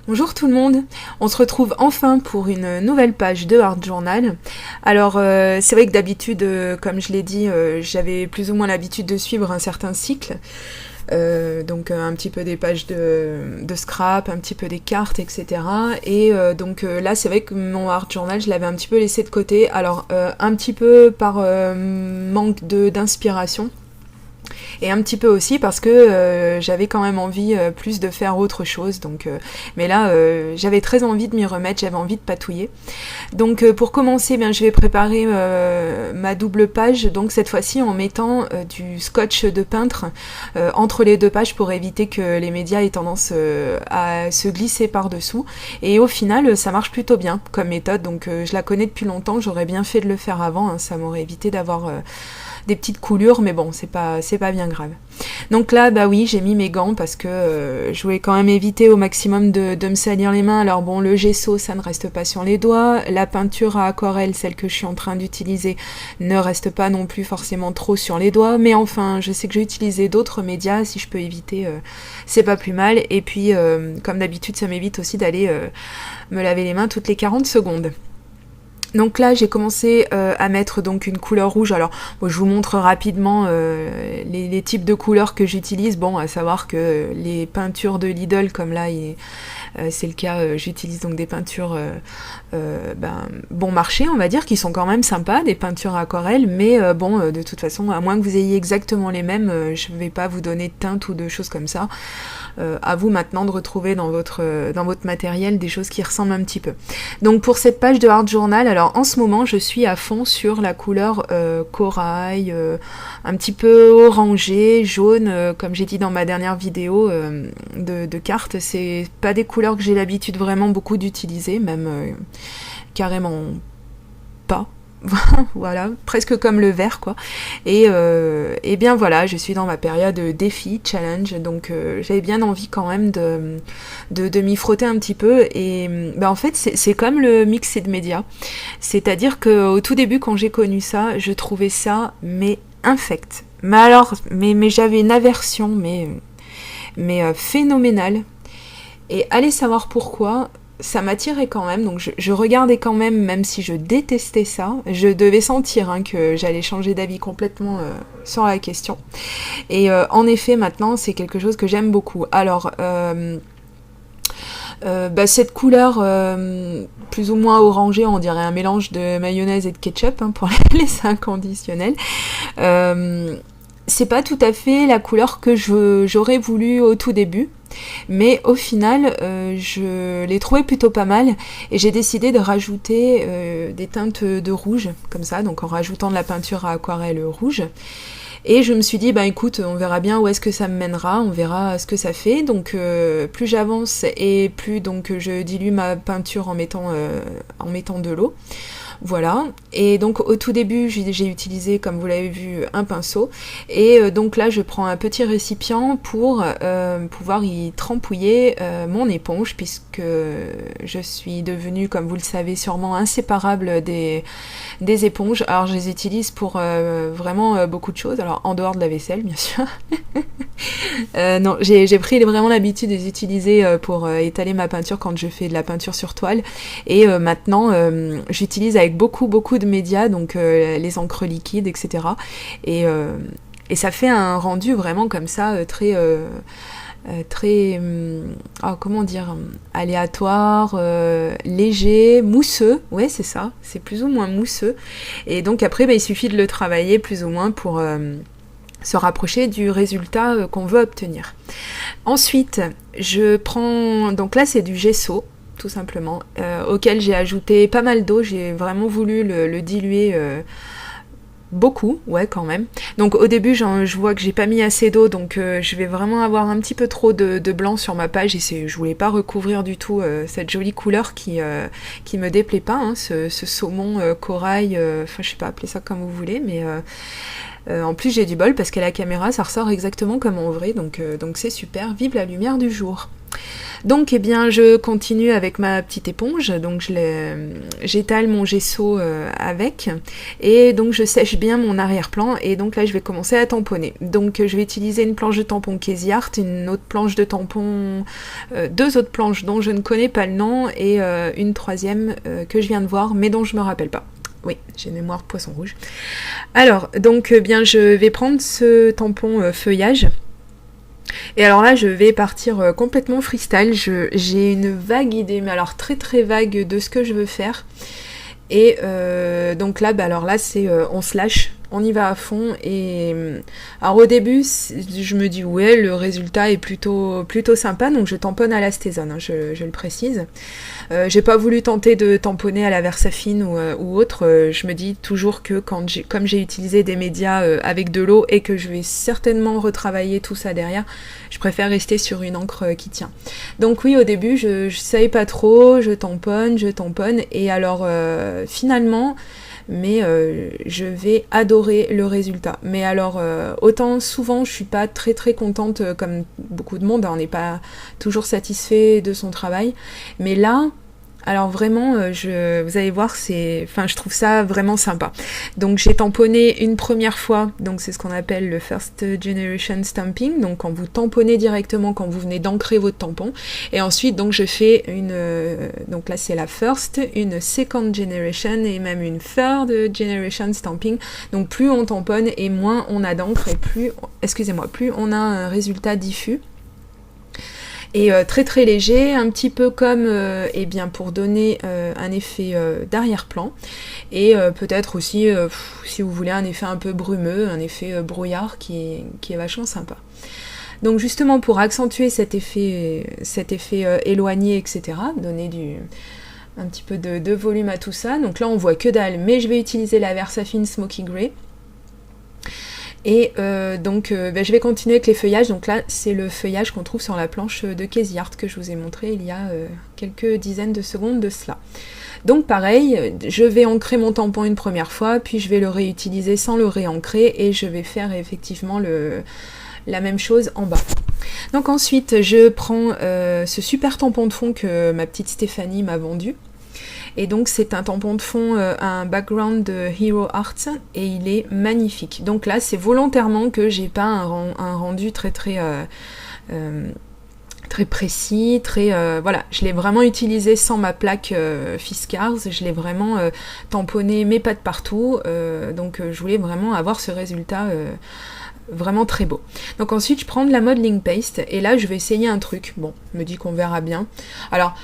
Bonjour tout le monde, on se retrouve enfin pour une nouvelle page de Art Journal. Alors c'est vrai que d'habitude, comme je l'ai dit, j'avais plus ou moins l'habitude de suivre un certain cycle. Donc un petit peu des pages de scrap, un petit peu des cartes, etc. Et donc là c'est vrai que mon Art Journal je l'avais un petit peu laissé de côté. Alors un petit peu par manque d'inspiration. Et un petit peu aussi parce que j'avais quand même envie plus de faire autre chose. Donc, mais là, j'avais très envie de m'y remettre, j'avais envie de patouiller. Donc pour commencer, bien, je vais préparer ma double page. Donc cette fois-ci en mettant du scotch de peintre entre les deux pages pour éviter que les médias aient tendance à se glisser par-dessous. Et au final, ça marche plutôt bien comme méthode. Donc je la connais depuis longtemps, j'aurais bien fait de le faire avant. Hein, ça m'aurait évité d'avoir des petites coulures, mais bon, c'est pas bien grave. Donc là, bah oui, j'ai mis mes gants parce que je voulais quand même éviter au maximum de me salir les mains. Alors bon, le gesso, ça ne reste pas sur les doigts. La peinture à aquarelle, celle que je suis en train d'utiliser, ne reste pas non plus forcément trop sur les doigts. Mais enfin, je sais que j'ai utilisé d'autres médias, si je peux éviter, c'est pas plus mal. Et puis, comme d'habitude, ça m'évite aussi d'aller me laver les mains toutes les 40 secondes. Donc là j'ai commencé à mettre donc une couleur rouge. Alors bon, je vous montre rapidement les types de couleurs que j'utilise. Bon, à savoir que les peintures de Lidl comme là c'est le cas, j'utilise donc des peintures bon marché on va dire, qui sont quand même sympas, des peintures à aquarelle, mais bon de toute façon à moins que vous ayez exactement les mêmes, je ne vais pas vous donner de teinte ou de choses comme ça. À vous maintenant de retrouver dans votre matériel des choses qui ressemblent un petit peu. Donc pour cette page de Art Journal, alors en ce moment je suis à fond sur la couleur corail, un petit peu orangé, jaune, comme j'ai dit dans ma dernière vidéo de cartes. C'est pas des couleurs que j'ai l'habitude vraiment beaucoup d'utiliser, même carrément pas. Voilà, presque comme le vert quoi. Et bien voilà, je suis dans ma période défi, challenge, donc j'avais bien envie quand même de m'y frotter un petit peu. Et en fait c'est comme le mix de médias, c'est-à-dire qu'au tout début quand j'ai connu ça, je trouvais ça mais infect. Mais alors, mais j'avais une aversion mais phénoménale. Et allez savoir pourquoi. Ça m'attirait quand même, donc je regardais quand même si je détestais ça, je devais sentir que j'allais changer d'avis complètement sur la question. Et en effet, maintenant, c'est quelque chose que j'aime beaucoup. Alors, cette couleur plus ou moins orangée, on dirait un mélange de mayonnaise et de ketchup pour les inconditionnels. C'est pas tout à fait la couleur que j'aurais voulu au tout début. Mais au final, je l'ai trouvé plutôt pas mal et j'ai décidé de rajouter des teintes de rouge, comme ça, donc en rajoutant de la peinture à aquarelle rouge. Et je me suis dit, écoute, on verra bien où est-ce que ça me mènera, on verra ce que ça fait. Donc plus j'avance et plus donc je dilue ma peinture en mettant de l'eau. Voilà, et donc au tout début j'ai utilisé, comme vous l'avez vu, un pinceau, et donc là je prends un petit récipient pour pouvoir y trempouiller mon éponge, puisque je suis devenue, comme vous le savez sûrement, inséparable des éponges. Alors je les utilise pour vraiment beaucoup de choses, alors en dehors de la vaisselle bien sûr. Non, j'ai pris vraiment l'habitude de les utiliser pour étaler ma peinture quand je fais de la peinture sur toile, et maintenant j'utilise avec beaucoup de médias, donc les encres liquides, etc. Et ça fait un rendu vraiment comme ça très comment dire, aléatoire, léger, mousseux. Ouais, c'est ça, c'est plus ou moins mousseux. Et donc après il suffit de le travailler plus ou moins pour se rapprocher du résultat qu'on veut obtenir. Ensuite, je prends, donc là c'est du gesso, tout simplement, auquel j'ai ajouté pas mal d'eau. J'ai vraiment voulu le diluer beaucoup, ouais, quand même. Donc au début je vois que j'ai pas mis assez d'eau, donc je vais vraiment avoir un petit peu trop de blanc sur ma page, et je voulais pas recouvrir du tout cette jolie couleur qui me déplaît pas, ce saumon corail, enfin je sais pas, appelez ça comme vous voulez, mais en plus j'ai du bol parce qu'à la caméra ça ressort exactement comme en vrai, donc c'est super, vive la lumière du jour. Donc eh bien je continue avec ma petite éponge, donc j'étale mon gesso avec, et donc je sèche bien mon arrière-plan, et donc là je vais commencer à tamponner. Donc je vais utiliser une planche de tampon Casey Art, une autre planche de tampon, deux autres planches dont je ne connais pas le nom, et une troisième que je viens de voir mais dont je me rappelle pas. Oui, j'ai mémoire de poisson rouge. Alors, donc bien je vais prendre ce tampon feuillage. Et alors là, je vais partir complètement freestyle. J'ai une vague idée, mais alors très très vague de ce que je veux faire. Et donc là, alors là, c'est on se lâche, on y va à fond. Et alors au début, je me dis ouais, le résultat est plutôt sympa, donc je tamponne à l'astésone, hein, je le précise. J'ai pas voulu tenter de tamponner à la Versafine ou autre. Je me dis toujours que comme j'ai utilisé des médias avec de l'eau et que je vais certainement retravailler tout ça derrière, je préfère rester sur une encre qui tient. Donc oui, au début, je savais pas trop, je tamponne, et alors finalement, mais je vais adorer le résultat. Mais alors, autant souvent je suis pas très très contente, comme beaucoup de monde, hein, on n'est pas toujours satisfait de son travail, mais là, alors vraiment, vous allez voir, je trouve ça vraiment sympa. Donc j'ai tamponné une première fois, donc c'est ce qu'on appelle le First Generation Stamping, donc quand vous tamponnez directement, quand vous venez d'ancrer votre tampon, et ensuite donc je fais donc là c'est la First, une Second Generation et même une Third Generation Stamping, donc plus on tamponne et moins on a d'encre, et plus on a un résultat diffus. Et très très léger, un petit peu comme pour donner un effet d'arrière-plan, et peut-être aussi si vous voulez un effet un peu brumeux, un effet brouillard qui est vachement sympa. Donc justement pour accentuer cet effet éloigné, etc., donner un petit peu de volume à tout ça, donc là on voit que dalle, mais je vais utiliser la Versafine Smoky Grey. Et je vais continuer avec les feuillages. Donc là, c'est le feuillage qu'on trouve sur la planche de Casey Art que je vous ai montré il y a quelques dizaines de secondes de cela. Donc pareil, je vais ancrer mon tampon une première fois, puis je vais le réutiliser sans le réancrer, et je vais faire effectivement la même chose en bas. Donc ensuite, je prends ce super tampon de fond que ma petite Stéphanie m'a vendu. Et donc c'est un tampon de fond, un background de Hero Art, et il est magnifique. Donc là c'est volontairement que j'ai pas un rendu très précis, voilà, je l'ai vraiment utilisé sans ma plaque Fiskars, je l'ai vraiment tamponné mes pattes partout, donc je voulais vraiment avoir ce résultat vraiment très beau. Donc ensuite je prends de la modeling paste, et là je vais essayer un truc, bon, me dit qu'on verra bien. Alors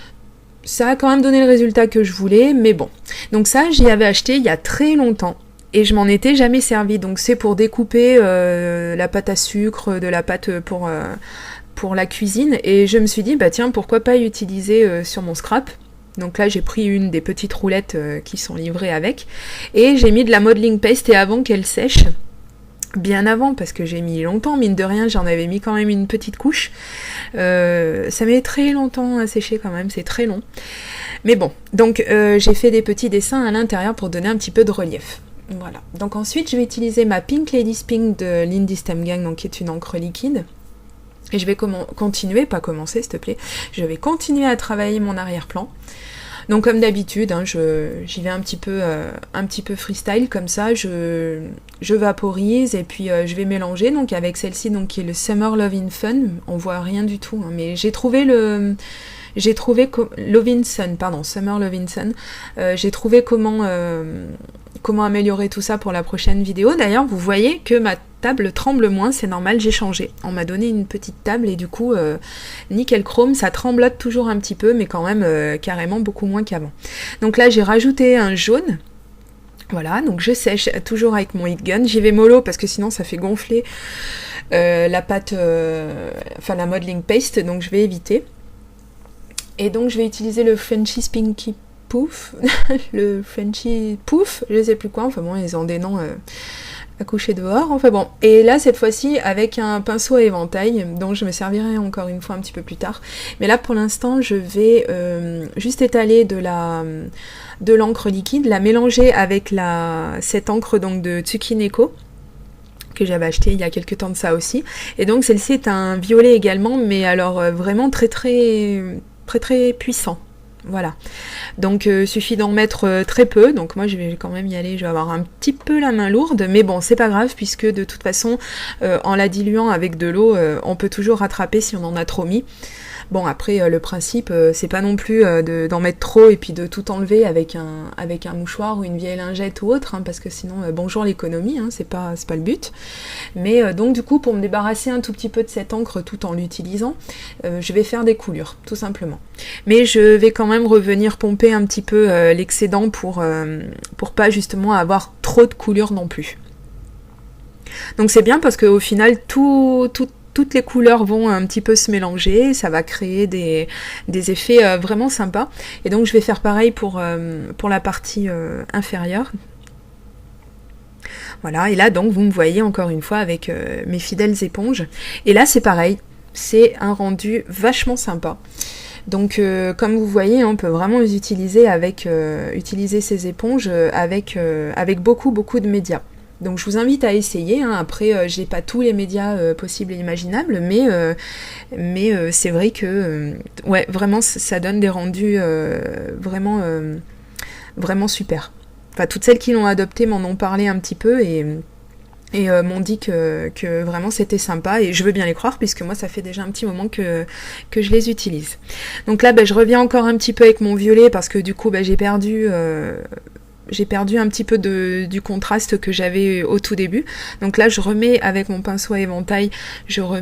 ça a quand même donné le résultat que je voulais, mais bon. Donc ça, j'y avais acheté il y a très longtemps, et je m'en étais jamais servi. Donc c'est pour découper la pâte à sucre, de la pâte pour la cuisine, et je me suis dit, bah tiens, pourquoi pas utiliser sur mon scrap. Donc là, j'ai pris une des petites roulettes qui sont livrées avec, et j'ai mis de la modeling paste, et avant qu'elle sèche, bien avant, parce que j'ai mis longtemps, mine de rien, j'en avais mis quand même une petite couche. Ça met très longtemps à sécher quand même, c'est très long. Mais bon, donc j'ai fait des petits dessins à l'intérieur pour donner un petit peu de relief. Voilà. Donc ensuite, je vais utiliser ma Pink Ladies Pink de Lindy Stemgang, donc qui est une encre liquide. Et je vais s'il te plaît. Je vais continuer à travailler mon arrière-plan. Donc comme d'habitude, hein, j'y vais un petit peu freestyle, comme ça, je vaporise, et puis je vais mélanger, donc avec celle-ci, donc qui est le Summer Lovin' Fun. On voit rien du tout, hein, mais j'ai trouvé Lovin' Sun, pardon, Summer Lovin' Sun. J'ai trouvé comment améliorer tout ça pour la prochaine vidéo. D'ailleurs, vous voyez que ma table tremble moins, c'est normal, j'ai changé. On m'a donné une petite table, et du coup, nickel chrome, ça tremblote toujours un petit peu, mais quand même carrément beaucoup moins qu'avant. Donc là, j'ai rajouté un jaune. Voilà, donc je sèche toujours avec mon heat gun. J'y vais mollo parce que sinon ça fait gonfler la pâte, la modeling paste, donc je vais éviter. Et donc je vais utiliser le Frenchy Spinky Poof, le Frenchy Poof, je sais plus quoi, enfin bon, ils ont des noms à coucher dehors, enfin bon. Et là, cette fois-ci, avec un pinceau à éventail, dont je me servirai encore une fois un petit peu plus tard. Mais là, pour l'instant, je vais juste étaler de l'encre liquide, la mélanger avec cette encre donc de Tsukineko. que j'avais acheté il y a quelques temps de ça aussi. Et donc celle-ci est un violet également, mais alors vraiment très puissant. Voilà. Donc suffit d'en mettre très peu. Donc moi je vais quand même y aller, je vais avoir un petit peu la main lourde, mais bon c'est pas grave puisque de toute façon en la diluant avec de l'eau, on peut toujours rattraper si on en a trop mis. Bon après le principe c'est pas non plus d'en mettre trop et puis de tout enlever avec un mouchoir ou une vieille lingette ou autre, hein, parce que sinon bonjour l'économie, hein, c'est pas le but. Mais donc du coup pour me débarrasser un tout petit peu de cette encre tout en l'utilisant, je vais faire des coulures tout simplement. Mais je vais quand même revenir pomper un petit peu l'excédent pour pas justement avoir trop de coulures non plus. Donc c'est bien parce qu'au final toutes les couleurs vont un petit peu se mélanger, ça va créer des effets vraiment sympas. Et donc je vais faire pareil pour la partie inférieure. Voilà, et là donc vous me voyez encore une fois avec mes fidèles éponges. Et là c'est pareil, c'est un rendu vachement sympa. Donc comme vous voyez, on peut vraiment les utiliser utiliser ces éponges avec beaucoup de médias. Donc je vous invite à essayer, hein. Après j'ai pas tous les médias possibles et imaginables, mais c'est vrai que ouais, vraiment ça donne des rendus vraiment super. Enfin toutes celles qui l'ont adopté m'en ont parlé un petit peu et m'ont dit que vraiment c'était sympa, et je veux bien les croire puisque moi ça fait déjà un petit moment que je les utilise. Donc là je reviens encore un petit peu avec mon violet parce que du coup j'ai perdu un petit peu du contraste que j'avais au tout début. Donc là je remets avec mon pinceau à éventail, j'aurais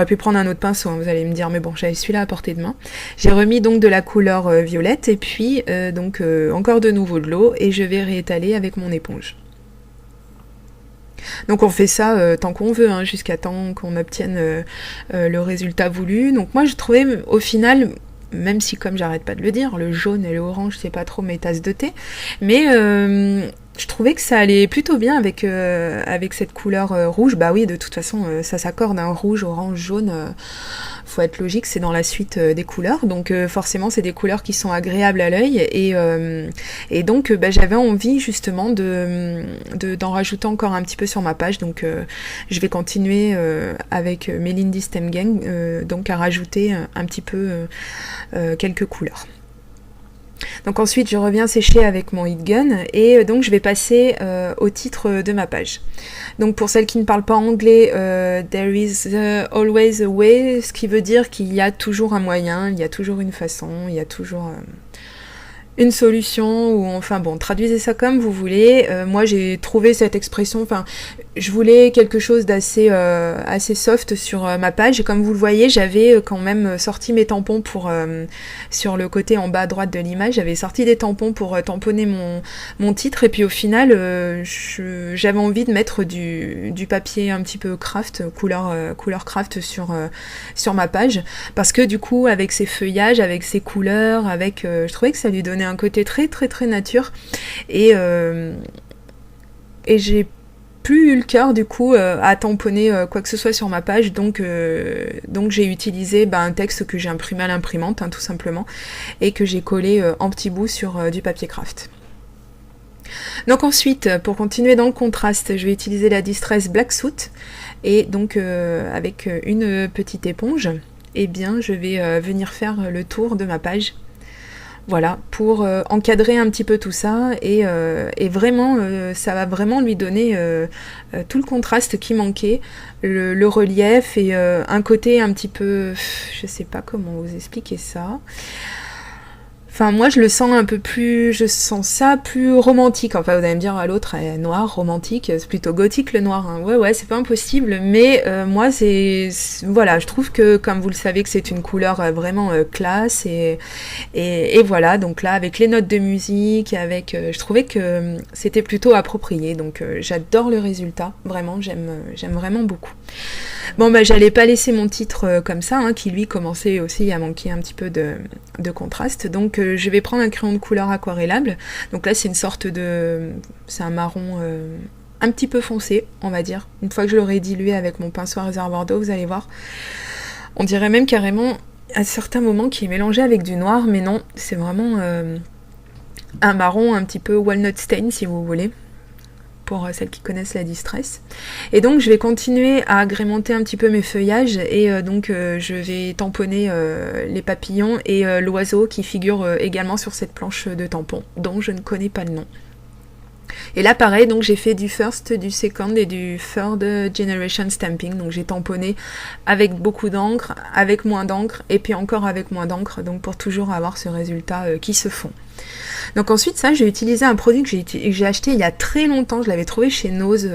pu prendre un autre pinceau, hein, vous allez me dire, mais bon j'avais celui-là à portée de main. J'ai remis donc de la couleur violette et puis encore de nouveau de l'eau, et je vais réétaler avec mon éponge. Donc on fait ça tant qu'on veut, hein, jusqu'à temps qu'on obtienne le résultat voulu. Donc moi je trouvais au final, même si comme j'arrête pas de le dire, le jaune et le orange c'est pas trop mes tasses de thé, mais je trouvais que ça allait plutôt bien avec cette couleur rouge. Bah oui, de toute façon ça s'accorde, hein, rouge, orange, jaune, faut être logique, c'est dans la suite des couleurs, donc forcément c'est des couleurs qui sont agréables à l'œil, et donc j'avais envie justement d'en rajouter encore un petit peu sur ma page. Donc je vais continuer avec Melindy Stem Gang donc à rajouter un petit peu quelques couleurs. Donc ensuite je reviens sécher avec mon heat gun, et donc je vais passer au titre de ma page. Donc pour celles qui ne parlent pas anglais, there is always a way, ce qui veut dire qu'il y a toujours un moyen, il y a toujours une façon, il y a toujours une solution, ou enfin bon, traduisez ça comme vous voulez. Moi j'ai trouvé cette expression, enfin je voulais quelque chose d'assez assez soft sur ma page, et comme vous le voyez j'avais quand même sorti mes tampons pour sur le côté en bas à droite de l'image, j'avais sorti des tampons pour tamponner mon titre, et puis au final j'avais envie de mettre du papier un petit peu craft, couleur craft sur ma page, parce que du coup avec ces feuillages, avec ces couleurs, je trouvais que ça lui donnait un côté très très très nature, et j'ai plus eu le cœur du coup à tamponner quoi que ce soit sur ma page, donc j'ai utilisé un texte que j'ai imprimé à l'imprimante, hein, tout simplement, et que j'ai collé en petits bouts sur du papier craft. Donc ensuite, pour continuer dans le contraste, je vais utiliser la Distress Black Soot, et donc avec une petite éponge, et bien je vais venir faire le tour de ma page. Voilà, pour encadrer un petit peu tout ça, et vraiment, ça va vraiment lui donner tout le contraste qui manquait, le relief, et un côté un petit peu, je sais pas comment vous expliquer ça. Enfin, moi, je sens ça plus romantique. Enfin, vous allez me dire, l'autre est noir, romantique, c'est plutôt gothique le noir, hein. Ouais, c'est pas impossible, mais moi, voilà, je trouve que, comme vous le savez, que c'est une couleur vraiment classe, et voilà, donc là, avec les notes de musique, je trouvais que c'était plutôt approprié, donc j'adore le résultat, vraiment, j'aime vraiment beaucoup. Bon, j'allais pas laisser mon titre comme ça, hein, qui lui commençait aussi à manquer un petit peu de contraste, donc je vais prendre un crayon de couleur aquarellable. Donc là c'est c'est un marron un petit peu foncé, on va dire. Une fois que je l'aurai dilué avec mon pinceau à réservoir d'eau, vous allez voir, on dirait même carrément à certains moments qu'il est mélangé avec du noir, mais non, c'est vraiment un marron un petit peu walnut stain si vous voulez. pour celles qui connaissent la distress. Et donc je vais continuer à agrémenter un petit peu mes feuillages et donc je vais tamponner les papillons et l'oiseau qui figure également sur cette planche de tampon, dont je ne connais pas le nom. Et là pareil, donc j'ai fait du first, du second et du third generation stamping, donc j'ai tamponné avec beaucoup d'encre, avec moins d'encre et puis encore avec moins d'encre, donc pour toujours avoir ce résultat qui se fond. Donc ensuite ça, j'ai utilisé un produit que j'ai acheté il y a très longtemps, je l'avais trouvé chez Nose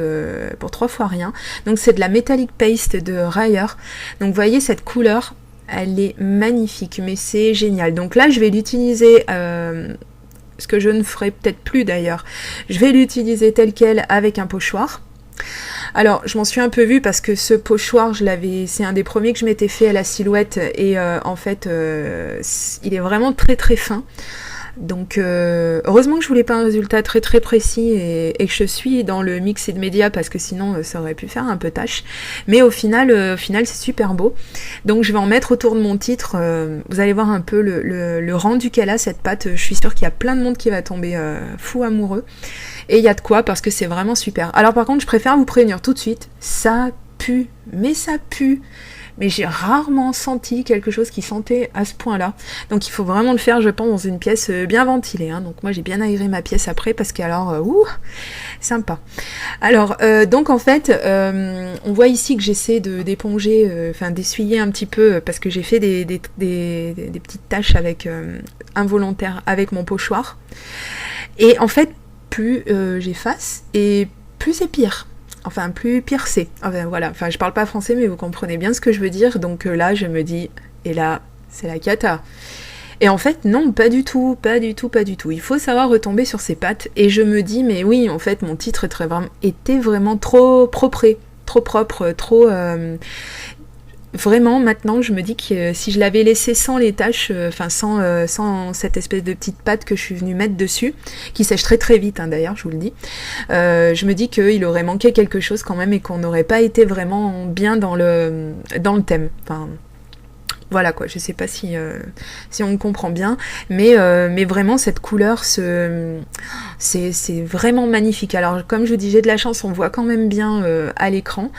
pour 3 fois rien, donc c'est de la metallic paste de Rayer. Donc vous voyez cette couleur, elle est magnifique, mais c'est génial. Donc là je vais l'utiliser... ce que je ne ferai peut-être plus d'ailleurs. Je vais l'utiliser tel quel avec un pochoir. Alors, je m'en suis un peu vue parce que ce pochoir, c'est un des premiers que je m'étais fait à la Silhouette et en fait, il est vraiment très très fin. Donc, heureusement que je voulais pas un résultat très très précis et que je suis dans le mixed media parce que sinon ça aurait pu faire un peu tâche. Mais au final c'est super beau. Donc je vais en mettre autour de mon titre. Vous allez voir un peu le rendu qu'elle a cette pâte. Je suis sûre qu'il y a plein de monde qui va tomber fou amoureux. Et il y a de quoi parce que c'est vraiment super. Alors par contre je préfère vous prévenir tout de suite, ça pue, mais ça pue. Mais j'ai rarement senti quelque chose qui sentait à ce point-là. Donc il faut vraiment le faire, je pense, dans une pièce bien ventilée. Hein. Donc moi j'ai bien aéré ma pièce après parce qu'alors, sympa. Alors, donc en fait, on voit ici que j'essaie d'éponger, d'essuyer un petit peu parce que j'ai fait des petites taches avec involontaires avec mon pochoir. Et en fait, plus j'efface et plus c'est pire. Enfin, plus pire c'est. Enfin, voilà. Enfin, je parle pas français, mais vous comprenez bien ce que je veux dire. Donc là, je me dis, et là, c'est la cata. Et en fait, non, pas du tout, pas du tout, pas du tout. Il faut savoir retomber sur ses pattes. Et je me dis, mais oui, en fait, mon titre était vraiment trop propre, trop... Vraiment, maintenant, je me dis que si je l'avais laissé sans les taches, sans cette espèce de petite pâte que je suis venue mettre dessus, qui sèche très très vite, hein, d'ailleurs, je vous le dis, je me dis qu'il aurait manqué quelque chose quand même et qu'on n'aurait pas été vraiment bien dans le thème. Enfin, voilà quoi, je sais pas si on me comprend bien, mais vraiment cette couleur, c'est vraiment magnifique. Alors comme je vous dis, j'ai de la chance, on voit quand même bien à l'écran.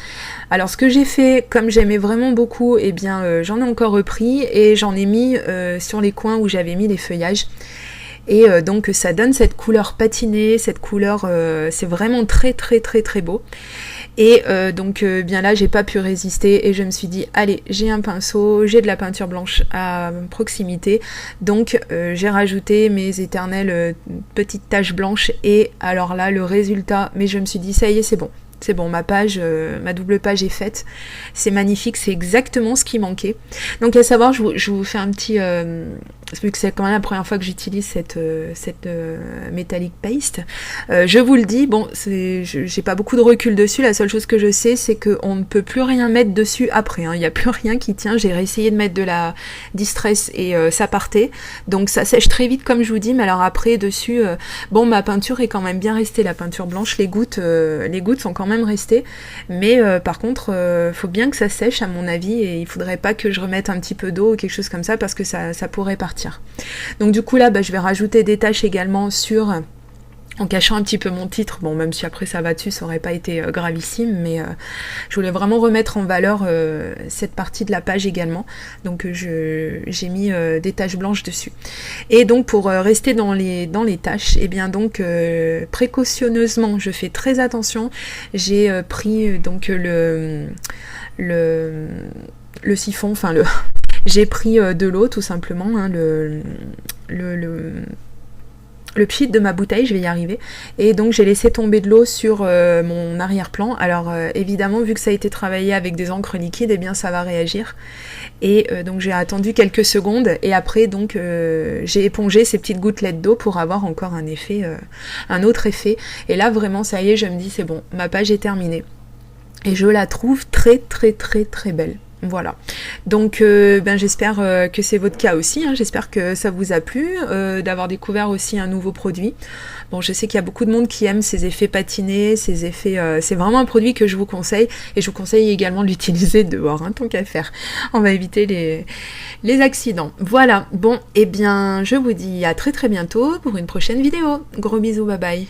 Alors ce que j'ai fait, comme j'aimais vraiment beaucoup, eh bien j'en ai encore repris et j'en ai mis sur les coins où j'avais mis les feuillages. Et donc ça donne cette couleur patinée, cette couleur, c'est vraiment très très très très beau. Et donc bien là j'ai pas pu résister et je me suis dit allez, j'ai un pinceau, j'ai de la peinture blanche à proximité, donc j'ai rajouté mes éternelles petites taches blanches et alors là le résultat, mais je me suis dit ça y est, c'est bon, ma page, ma double page est faite, c'est magnifique, c'est exactement ce qui manquait. Donc à savoir, je vous fais un petit, vu que c'est quand même la première fois que j'utilise cette metallic paste, je vous le dis, bon, j'ai pas beaucoup de recul dessus, la seule chose que je sais, c'est qu'on ne peut plus rien mettre dessus après, hein. Il n'y a plus rien qui tient, j'ai réessayé de mettre de la distress et ça partait, donc ça sèche très vite comme je vous dis, mais alors après dessus, bon, ma peinture est quand même bien restée, la peinture blanche, les gouttes sont quand même restées, mais par contre, faut bien que ça sèche à mon avis, et il faudrait pas que je remette un petit peu d'eau ou quelque chose comme ça, parce que ça pourrait partir. Donc du coup là, je vais rajouter des taches également en cachant un petit peu mon titre, bon même si après ça va dessus, ça aurait pas été gravissime, mais je voulais vraiment remettre en valeur cette partie de la page également, donc j'ai mis des taches blanches dessus. Et donc pour rester dans les taches, et bien donc précautionneusement, je fais très attention, j'ai pris donc le siphon, enfin j'ai pris de l'eau tout simplement, hein, le pchit de ma bouteille, je vais y arriver, et donc j'ai laissé tomber de l'eau sur mon arrière-plan. Alors évidemment, vu que ça a été travaillé avec des encres liquides, eh bien ça va réagir, et donc j'ai attendu quelques secondes, et après donc j'ai épongé ces petites gouttelettes d'eau pour avoir encore un effet, un autre effet, et là vraiment ça y est, je me dis c'est bon, ma page est terminée, et je la trouve très très très très belle. Voilà, donc j'espère que c'est votre cas aussi, hein. J'espère que ça vous a plu, d'avoir découvert aussi un nouveau produit. Bon, je sais qu'il y a beaucoup de monde qui aime ces effets patinés, ces effets, c'est vraiment un produit que je vous conseille, et je vous conseille également de l'utiliser dehors, hein, tant qu'à faire. On va éviter les accidents. Voilà, bon, et bien je vous dis à très très bientôt pour une prochaine vidéo. Gros bisous, bye bye.